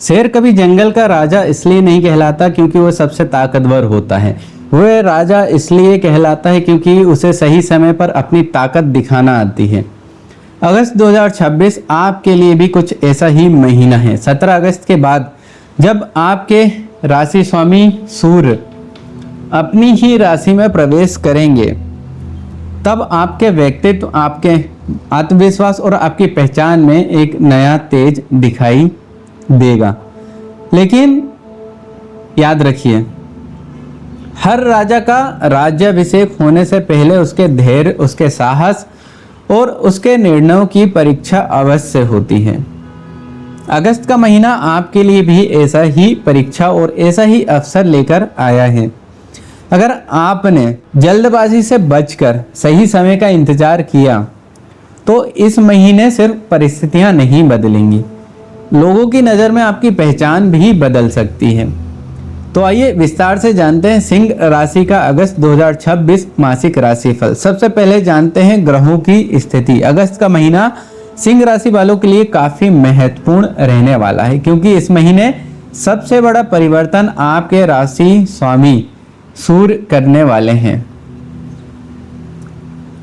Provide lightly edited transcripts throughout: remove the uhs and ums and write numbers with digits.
शेर कभी जंगल का राजा इसलिए नहीं कहलाता क्योंकि वो सबसे ताकतवर होता है। वह राजा इसलिए कहलाता है क्योंकि उसे सही समय पर अपनी ताकत दिखाना आती है। अगस्त 2026 आपके लिए भी कुछ ऐसा ही महीना है। 17 अगस्त के बाद जब आपके राशि स्वामी सूर्य अपनी ही राशि में प्रवेश करेंगे, तब आपके व्यक्तित्व, आपके आत्मविश्वास और आपकी पहचान में एक नया तेज दिखाई देगा। लेकिन याद रखिए, हर राजा का राज्याभिषेक होने से पहले उसके धैर्य, उसके साहस और उसके निर्णयों की परीक्षा अवश्य होती है। अगस्त का महीना आपके लिए भी ऐसा ही परीक्षा और ऐसा ही अवसर लेकर आया है। अगर आपने जल्दबाजी से बचकर सही समय का इंतजार किया तो इस महीने सिर्फ परिस्थितियां नहीं बदलेंगी, लोगों की नज़र में आपकी पहचान भी बदल सकती है। तो आइए विस्तार से जानते हैं सिंह राशि का अगस्त 2026 मासिक राशिफल। सबसे पहले जानते हैं ग्रहों की स्थिति। अगस्त का महीना सिंह राशि वालों के लिए काफ़ी महत्वपूर्ण रहने वाला है, क्योंकि इस महीने सबसे बड़ा परिवर्तन आपके राशि स्वामी सूर्य करने वाले हैं।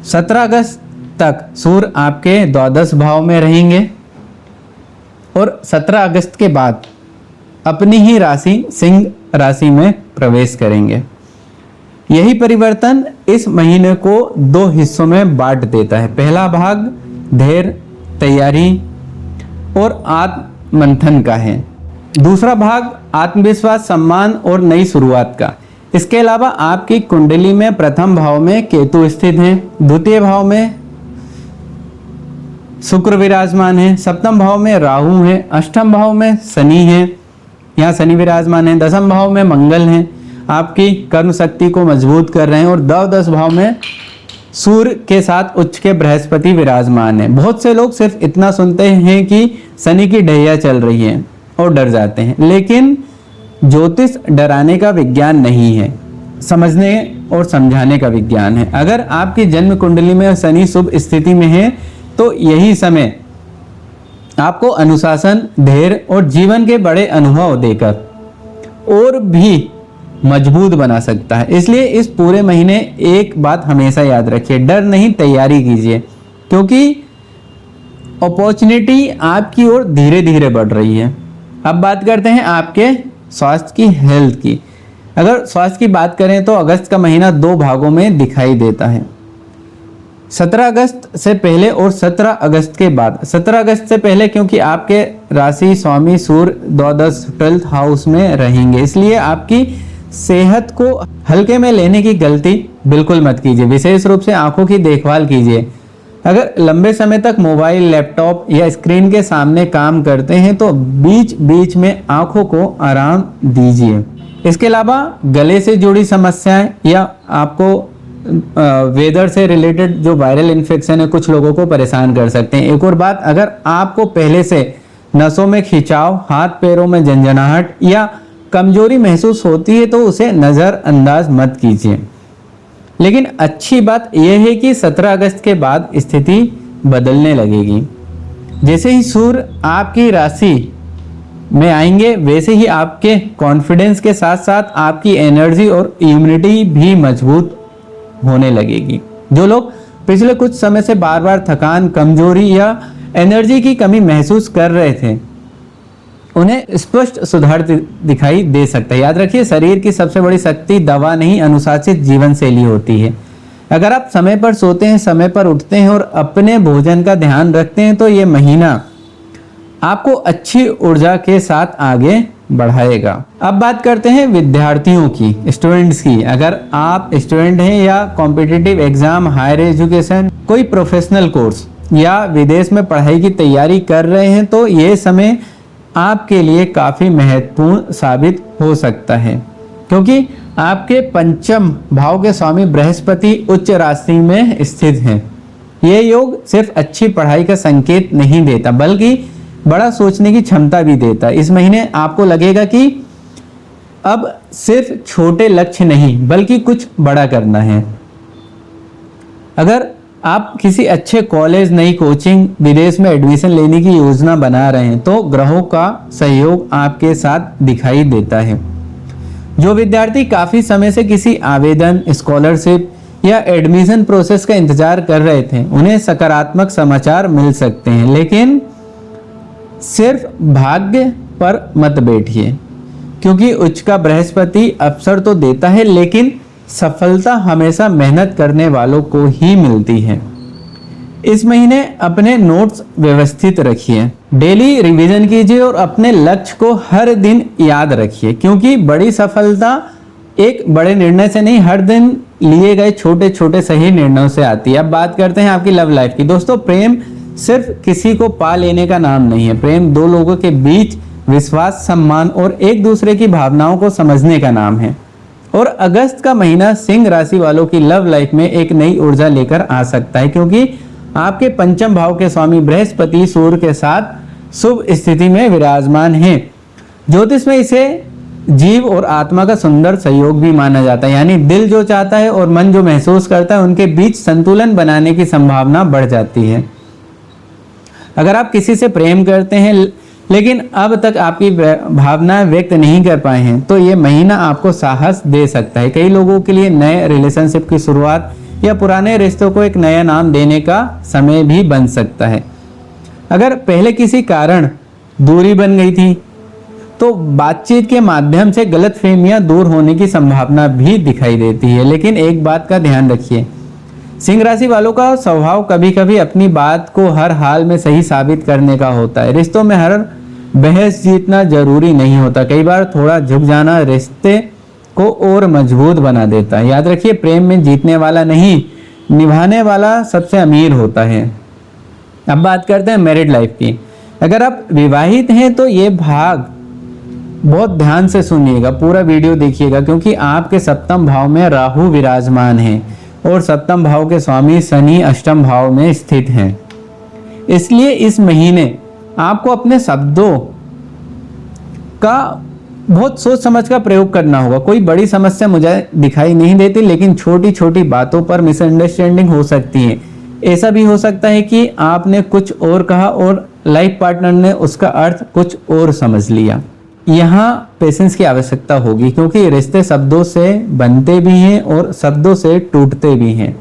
17 अगस्त तक सूर्य आपके द्वादश भाव में रहेंगे और 17 अगस्त के बाद अपनी ही राशि सिंह राशि में प्रवेश करेंगे। यही परिवर्तन इस महीने को दो हिस्सों में बांट देता है। पहला भाग धैर्य, तैयारी और आत्ममंथन का है। दूसरा भाग आत्मविश्वास, सम्मान और नई शुरुआत का। इसके अलावा आपकी कुंडली में प्रथम भाव में केतु स्थित हैं, द्वितीय भाव में शुक्र विराजमान है, सप्तम भाव में राहु है, अष्टम भाव में शनि है, यहाँ शनि विराजमान है, दसम भाव में मंगल है, आपकी कर्म शक्ति को मजबूत कर रहे हैं, और द्वादश भाव में सूर्य के साथ उच्च के बृहस्पति विराजमान है। बहुत से लोग सिर्फ इतना सुनते हैं कि शनि की ढैया चल रही है और डर जाते हैं, लेकिन ज्योतिष डराने का विज्ञान नहीं है, समझने और समझाने का विज्ञान है। अगर आपकी जन्म कुंडली में शनि शुभ स्थिति में है तो यही समय आपको अनुशासन, धैर्य और जीवन के बड़े अनुभव देकर और भी मजबूत बना सकता है। इसलिए इस पूरे महीने एक बात हमेशा याद रखिए, डर नहीं, तैयारी कीजिए, क्योंकि अपॉर्चुनिटी आपकी ओर धीरे धीरे बढ़ रही है। अब बात करते हैं आपके स्वास्थ्य की, हेल्थ की। अगर स्वास्थ्य की बात करें तो अगस्त का महीना दो भागों में दिखाई देता है, 17 अगस्त से पहले और 17 अगस्त के बाद। 17 अगस्त से पहले क्योंकि आपके राशि स्वामी सूर्य द्वादश 12th हाउस में रहेंगे, इसलिए आपकी सेहत को हल्के में लेने की गलती बिल्कुल मत कीजिए। विशेष रूप से आंखों की देखभाल कीजिए। अगर लंबे समय तक मोबाइल, लैपटॉप या स्क्रीन के सामने काम करते हैं तो बीच बीच में आंखों को आराम दीजिए। इसके अलावा गले से जुड़ी समस्याएं या आपको वेदर से रिलेटेड जो वायरल इन्फेक्शन है, कुछ लोगों को परेशान कर सकते हैं। एक और बात, अगर आपको पहले से नसों में खिंचाव, हाथ पैरों में झंझनाहट या कमजोरी महसूस होती है तो उसे नज़रअंदाज मत कीजिए। लेकिन अच्छी बात यह है कि 17 अगस्त के बाद स्थिति बदलने लगेगी। जैसे ही सूर्य आपकी राशि में आएंगे, वैसे ही आपके कॉन्फिडेंस के साथ साथ आपकी एनर्जी और इम्यूनिटी भी मजबूत होने लगेगी। जो लोग पिछले कुछ समय से बार बार थकान, कमजोरी या एनर्जी की कमी महसूस कर रहे थे, उन्हें स्पष्ट सुधार दिखाई दे सकता है। याद रखिए, शरीर की सबसे बड़ी शक्ति दवा नहीं, अनुशासित जीवन शैली होती है। अगर आप समय पर सोते हैं, समय पर उठते हैं और अपने भोजन का ध्यान रखते हैं तो ये महीना आपको अच्छी ऊर्जा के साथ आगे बढ़ाएगा। अब बात करते हैं विद्यार्थियों की, स्टूडेंट्स की। अगर आप स्टूडेंट हैं या कॉम्पिटिटिव एग्जाम, हायर एजुकेशन, कोई प्रोफेशनल कोर्स या विदेश में पढ़ाई की तैयारी कर रहे हैं तो ये समय आपके लिए काफ़ी महत्वपूर्ण साबित हो सकता है, क्योंकि आपके पंचम भाव के स्वामी बृहस्पति उच्च राशि में स्थित हैं। ये योग सिर्फ अच्छी पढ़ाई का संकेत नहीं देता, बल्कि बड़ा सोचने की क्षमता भी देता है। इस महीने आपको लगेगा कि अब सिर्फ छोटे लक्ष्य नहीं बल्कि कुछ बड़ा करना है। अगर आप किसी अच्छे कॉलेज, नई कोचिंग, विदेश में एडमिशन लेने की योजना बना रहे हैं तो ग्रहों का सहयोग आपके साथ दिखाई देता है। जो विद्यार्थी काफ़ी समय से किसी आवेदन, स्कॉलरशिप या एडमिशन प्रोसेस का इंतजार कर रहे थे, उन्हें सकारात्मक समाचार मिल सकते हैं। लेकिन सिर्फ भाग्य पर मत बैठिए, क्योंकि उच्च का बृहस्पति अवसर तो देता है, लेकिन सफलता हमेशा मेहनत करने वालों को ही मिलती है। इस महीने अपने नोट्स व्यवस्थित रखिए, डेली रिवीजन कीजिए और अपने लक्ष्य को हर दिन याद रखिए, क्योंकि बड़ी सफलता एक बड़े निर्णय से नहीं, हर दिन लिए गए छोटे छोटे सही निर्णयों से आती है। अब बात करते हैं आपकी लव लाइफ की। दोस्तों, प्रेम सिर्फ किसी को पा लेने का नाम नहीं है। प्रेम दो लोगों के बीच विश्वास, सम्मान और एक दूसरे की भावनाओं को समझने का नाम है। और अगस्त का महीना सिंह राशि वालों की लव लाइफ में एक नई ऊर्जा लेकर आ सकता है, क्योंकि आपके पंचम भाव के स्वामी बृहस्पति सूर्य के साथ शुभ स्थिति में विराजमान है। ज्योतिष में इसे जीव और आत्मा का सुंदर सहयोग भी माना जाता है, यानी दिल जो चाहता है और मन जो महसूस करता है, उनके बीच संतुलन बनाने की संभावना बढ़ जाती है। अगर आप किसी से प्रेम करते हैं लेकिन अब तक आपकी भावनाएं व्यक्त नहीं कर पाए हैं, तो ये महीना आपको साहस दे सकता है। कई लोगों के लिए नए रिलेशनशिप की शुरुआत या पुराने रिश्तों को एक नया नाम देने का समय भी बन सकता है। अगर पहले किसी कारण दूरी बन गई थी तो बातचीत के माध्यम से गलतफहमियां दूर होने की संभावना भी दिखाई देती है। लेकिन एक बात का ध्यान रखिए, सिंह राशि वालों का स्वभाव कभी कभी अपनी बात को हर हाल में सही साबित करने का होता है। रिश्तों में हर बहस जीतना जरूरी नहीं होता, कई बार थोड़ा झुक जाना रिश्ते को और मजबूत बना देता है। याद रखिए, प्रेम में जीतने वाला नहीं, निभाने वाला सबसे अमीर होता है। अब बात करते हैं मैरिड लाइफ की। अगर आप विवाहित हैं तो ये भाग बहुत ध्यान से सुनिएगा, पूरा वीडियो देखिएगा, क्योंकि आपके सप्तम भाव में राहु विराजमान है और सप्तम भाव के स्वामी शनि अष्टम भाव में स्थित हैं। इसलिए इस महीने आपको अपने शब्दों का बहुत सोच समझ कर प्रयोग करना होगा। कोई बड़ी समस्या मुझे दिखाई नहीं देती, लेकिन छोटी छोटी बातों पर मिसअंडरस्टैंडिंग हो सकती है। ऐसा भी हो सकता है कि आपने कुछ और कहा और लाइफ पार्टनर ने उसका अर्थ कुछ और समझ लिया। यहाँ पेशेंस की आवश्यकता होगी, क्योंकि रिश्ते शब्दों से बनते भी हैं और शब्दों से टूटते भी हैं।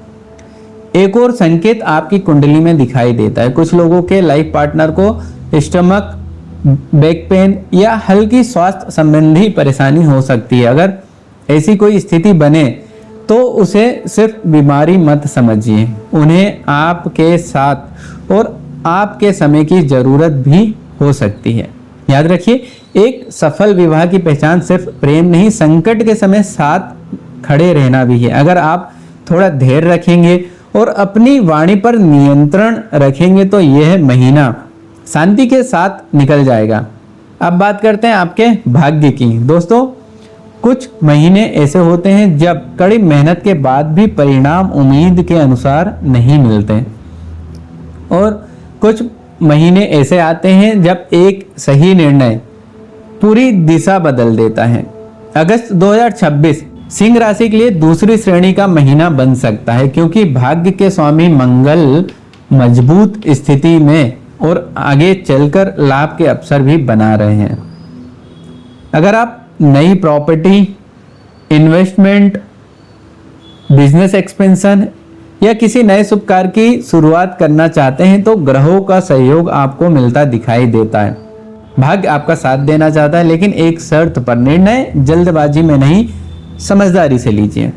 एक और संकेत आपकी कुंडली में दिखाई देता है। कुछ लोगों के लाइफ पार्टनर को स्टमक, बैक पेन या हल्की स्वास्थ्य संबंधी परेशानी हो सकती है। अगर ऐसी कोई स्थिति बने तो उसे सिर्फ बीमारी मत समझिए, उन्हें आपके साथ और आपके समय की जरूरत भी हो सकती है। याद रखिए, एक सफल विवाह की पहचान सिर्फ प्रेम नहीं, संकट के समय साथ खड़े रहना भी है। अगर आप थोड़ा धैर्य रखेंगे और अपनी वाणी पर नियंत्रण रखेंगे तो यह महीना शांति के साथ निकल जाएगा। अब बात करते हैं आपके भाग्य की। दोस्तों, कुछ महीने ऐसे होते हैं जब कड़ी मेहनत के बाद भी परिणाम उम्मीद के अनुसार नहीं मिलते, और कुछ महीने ऐसे आते हैं जब एक सही निर्णय पूरी दिशा बदल देता है। अगस्त 2026 सिंह राशि के लिए दूसरी श्रेणी का महीना बन सकता है, क्योंकि भाग्य के स्वामी मंगल मजबूत स्थिति में और आगे चलकर लाभ के अवसर भी बना रहे हैं। अगर आप नई प्रॉपर्टी, इन्वेस्टमेंट, बिजनेस एक्सपेंशन या किसी नए शुभ कार्य की शुरुआत करना चाहते हैं तो ग्रहों का सहयोग आपको मिलता दिखाई देता है। भाग्य आपका साथ देना चाहता है, लेकिन एक शर्त पर। निर्णय जल्दबाजी में नहीं, समझदारी से लीजिए,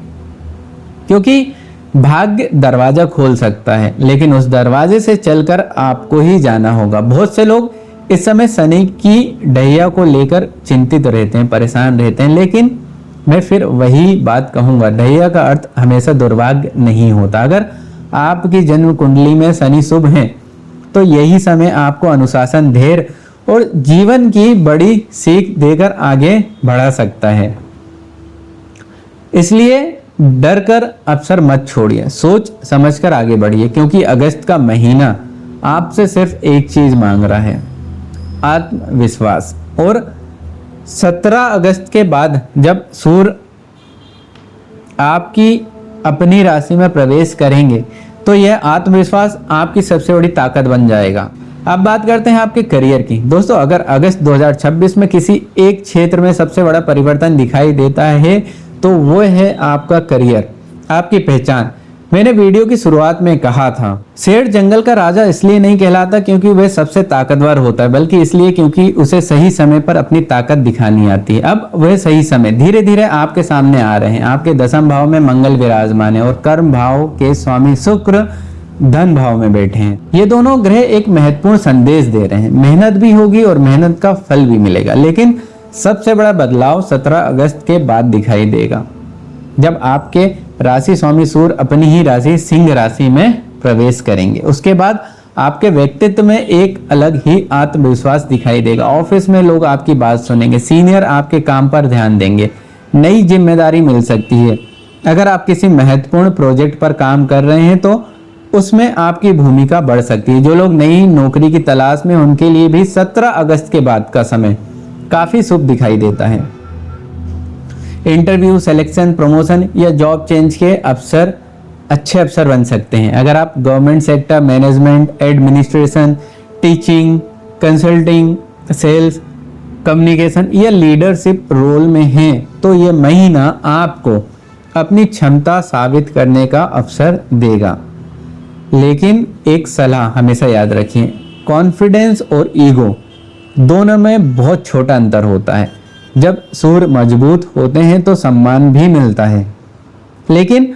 क्योंकि भाग्य दरवाजा खोल सकता है, लेकिन उस दरवाजे से चलकर आपको ही जाना होगा। बहुत से लोग इस समय शनि की ढैया को लेकर चिंतित रहते हैं, परेशान रहते हैं, लेकिन मैं फिर वही बात कहूंगा, ढैया का अर्थ हमेशा दुर्भाग्य नहीं होता। अगर आपकी जन्म कुंडली में शनि शुभ है तो यही समय आपको अनुशासन, धैर्य और जीवन की बड़ी सीख देकर आगे बढ़ा सकता है। इसलिए डर कर अवसर मत छोड़िए, सोच समझकर आगे बढ़िए, क्योंकि अगस्त का महीना आपसे सिर्फ एक चीज मांग रहा है, आत्मविश्वास। और 17 अगस्त के बाद जब सूर्य आपकी अपनी राशि में प्रवेश करेंगे तो यह आत्मविश्वास आपकी सबसे बड़ी ताकत बन जाएगा। अब बात करते हैं आपके करियर की। दोस्तों, अगर अगस्त 2026 में किसी एक क्षेत्र में सबसे बड़ा परिवर्तन दिखाई देता है तो वो है आपका करियर, आपकी पहचान। मैंने वीडियो की शुरुआत में कहा था, शेर जंगल का राजा इसलिए नहीं कहलाता क्योंकि वह सबसे ताकतवर होता है, बल्कि इसलिए क्योंकि उसे सही समय पर अपनी ताकत दिखानी आती है। अब वह सही समय धीरे धीरे आपके सामने आ रहे हैं। आपके 10वें भाव में मंगल विराजमान है और कर्म भाव के स्वामी शुक्र धन भाव में बैठे हैं। ये दोनों ग्रह एक महत्वपूर्ण संदेश दे रहे हैं। मेहनत भी होगी और मेहनत का फल भी मिलेगा, लेकिन सबसे बड़ा बदलाव 17 अगस्त के बाद दिखाई देगा, जब आपके राशि स्वामी सूर्य अपनी ही राशि सिंह राशि में प्रवेश करेंगे। उसके बाद आपके व्यक्तित्व में एक अलग ही आत्मविश्वास दिखाई देगा। ऑफिस में लोग आपकी बात सुनेंगे, सीनियर आपके काम पर ध्यान देंगे, नई जिम्मेदारी मिल सकती है। अगर आप किसी महत्वपूर्ण प्रोजेक्ट पर काम कर रहे हैं तो उसमें आपकी भूमिका बढ़ सकती है। जो लोग नई नौकरी की तलाश में, उनके लिए भी 17 अगस्त के बाद का समय काफी शुभ दिखाई देता है। इंटरव्यू, सिलेक्शन, प्रमोशन या जॉब चेंज के अवसर अच्छे अवसर बन सकते हैं। अगर आप government sector, management, administration, teaching, consulting, sales, communication या लीडरशिप रोल में हैं तो ये महीना आपको अपनी क्षमता साबित करने का अवसर देगा। लेकिन एक सलाह हमेशा याद रखिए, कॉन्फिडेंस और ईगो दोनों में बहुत छोटा अंतर होता है। जब सूर्य मजबूत होते हैं तो सम्मान भी मिलता है, लेकिन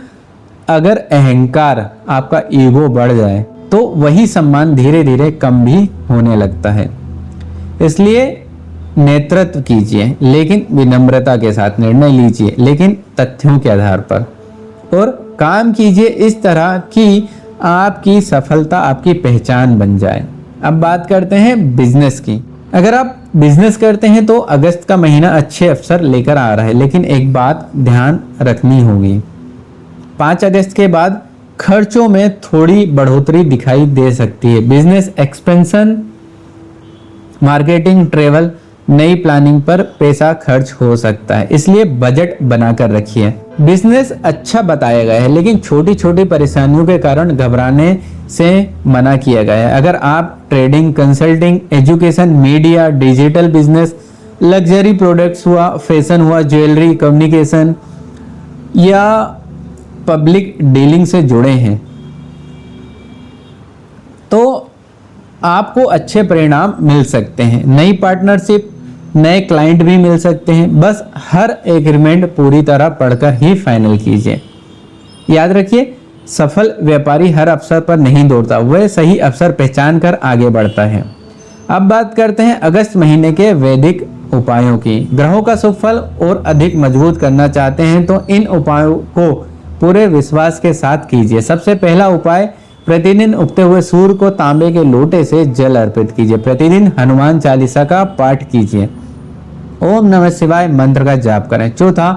अगर अहंकार, आपका ईगो बढ़ जाए तो वही सम्मान धीरे धीरे कम भी होने लगता है। इसलिए नेतृत्व कीजिए, लेकिन विनम्रता के साथ निर्णय लीजिए, लेकिन तथ्यों के आधार पर, और काम कीजिए इस तरह कि आपकी सफलता आपकी पहचान बन जाए। अब बात करते हैं बिजनेस की। अगर आप बिजनेस करते हैं तो अगस्त का महीना अच्छे अवसर लेकर आ रहा है, लेकिन एक बात ध्यान रखनी होगी, 5 अगस्त के बाद खर्चों में थोड़ी बढ़ोतरी दिखाई दे सकती है। बिजनेस एक्सपेंशन, मार्केटिंग, ट्रेवल, नई प्लानिंग पर पैसा खर्च हो सकता है, इसलिए बजट बनाकर रखिए। बिजनेस अच्छा बताया गया है, लेकिन छोटी छोटी परेशानियों के कारण घबराने से मना किया गया है। अगर आप trading, consulting, education, media, digital business, luxury products हुआ, फैशन हुआ, ज्वेलरी, कम्युनिकेशन या पब्लिक डीलिंग से जुड़े हैं तो आपको अच्छे परिणाम मिल सकते हैं। नई पार्टनरशिप, नए क्लाइंट भी मिल सकते हैं। बस हर एग्रीमेंट पूरी तरह पढ़कर ही फाइनल कीजिए। याद रखिए, सफल व्यापारी हर अवसर पर नहीं दौड़ता, वह सही अवसर पहचान कर आगे बढ़ता है। अब बात करते हैं अगस्त महीने के वैदिक उपायों की। ग्रहों का शुभ फल और अधिक मजबूत करना चाहते हैं तो इन उपायों को पूरे विश्वास के साथ कीजिए। सबसे पहला उपाय, प्रतिदिन उगते हुए सूर्य को तांबे के लोटे से जल अर्पित कीजिए। प्रतिदिन हनुमान चालीसा का पाठ कीजिए। ओम नमः शिवाय मंत्र का जाप करें। चौथा,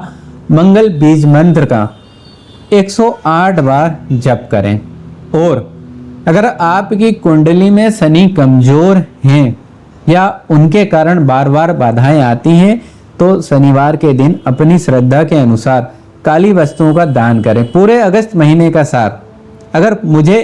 मंगल बीज मंत्र का 108 बार जप करें। और अगर आपकी कुंडली में शनि कमजोर हैं या उनके कारण बार बार बाधाएं आती हैं तो शनिवार के दिन अपनी श्रद्धा के अनुसार काली वस्तुओं का दान करें। पूरे अगस्त महीने का सार, अगर मुझे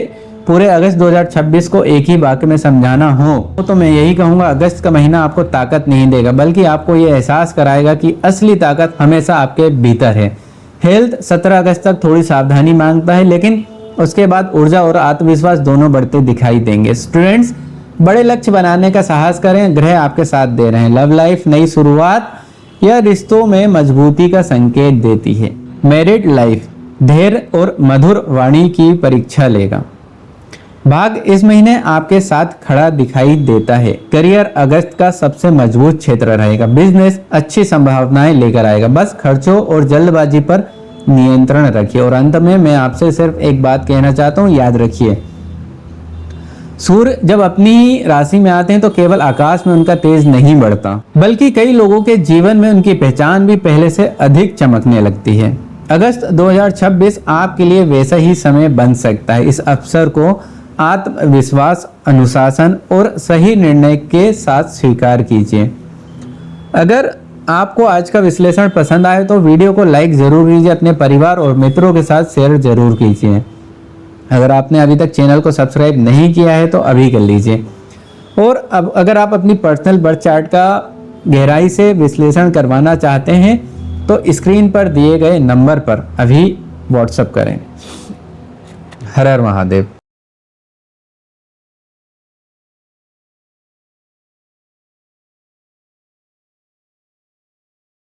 पूरे अगस्त 2026 को एक ही वाक्य में समझाना हो तो मैं यही कहूंगा, अगस्त का महीना आपको ताकत नहीं देगा, बल्कि आपको ये एहसास कराएगा कि असली ताकत हमेशा आपके भीतर है। हेल्थ 17 अगस्त तक थोड़ी सावधानी मांगता है, लेकिन उसके बाद ऊर्जा और आत्मविश्वास दोनों बढ़ते दिखाई देंगे। स्टूडेंट्स, बड़े लक्ष्य बनाने का साहस करें, ग्रह आपके साथ दे रहे हैं। लव लाइफ नई शुरुआत या रिश्तों में मजबूती का संकेत देती है। मैरिड लाइफ धैर्य और मधुर वाणी की परीक्षा लेगा। भाग इस महीने आपके साथ खड़ा दिखाई देता है। करियर अगस्त का सबसे मजबूत क्षेत्र रहेगा। बिजनेस अच्छी संभावनाएं लेकर आएगा। बस खर्चों और जल्दबाजी पर नियंत्रण रखिए। और अंत में मैं आपसे सिर्फ एक बात कहना चाहता हूं, याद रखिए, सूर्य जब अपनी राशि में आते हैं तो केवल आकाश में उनका तेज नहीं बढ़ता, बल्कि कई लोगों के जीवन में उनकी पहचान भी पहले से अधिक चमकने लगती है। अगस्त 2026 आपके लिए वैसा ही समय बन सकता है। इस अवसर को आत्मविश्वास, अनुशासन और सही निर्णय के साथ स्वीकार कीजिए। अगर आपको आज का विश्लेषण पसंद आए तो वीडियो को लाइक जरूर कीजिए, अपने परिवार और मित्रों के साथ शेयर जरूर कीजिए। अगर आपने अभी तक चैनल को सब्सक्राइब नहीं किया है तो अभी कर लीजिए। और अब अगर आप अपनी पर्सनल बर्थ चार्ट का गहराई से विश्लेषण करवाना चाहते हैं तो स्क्रीन पर दिए गए नंबर पर अभी व्हाट्सएप करें। हर हर महादेव।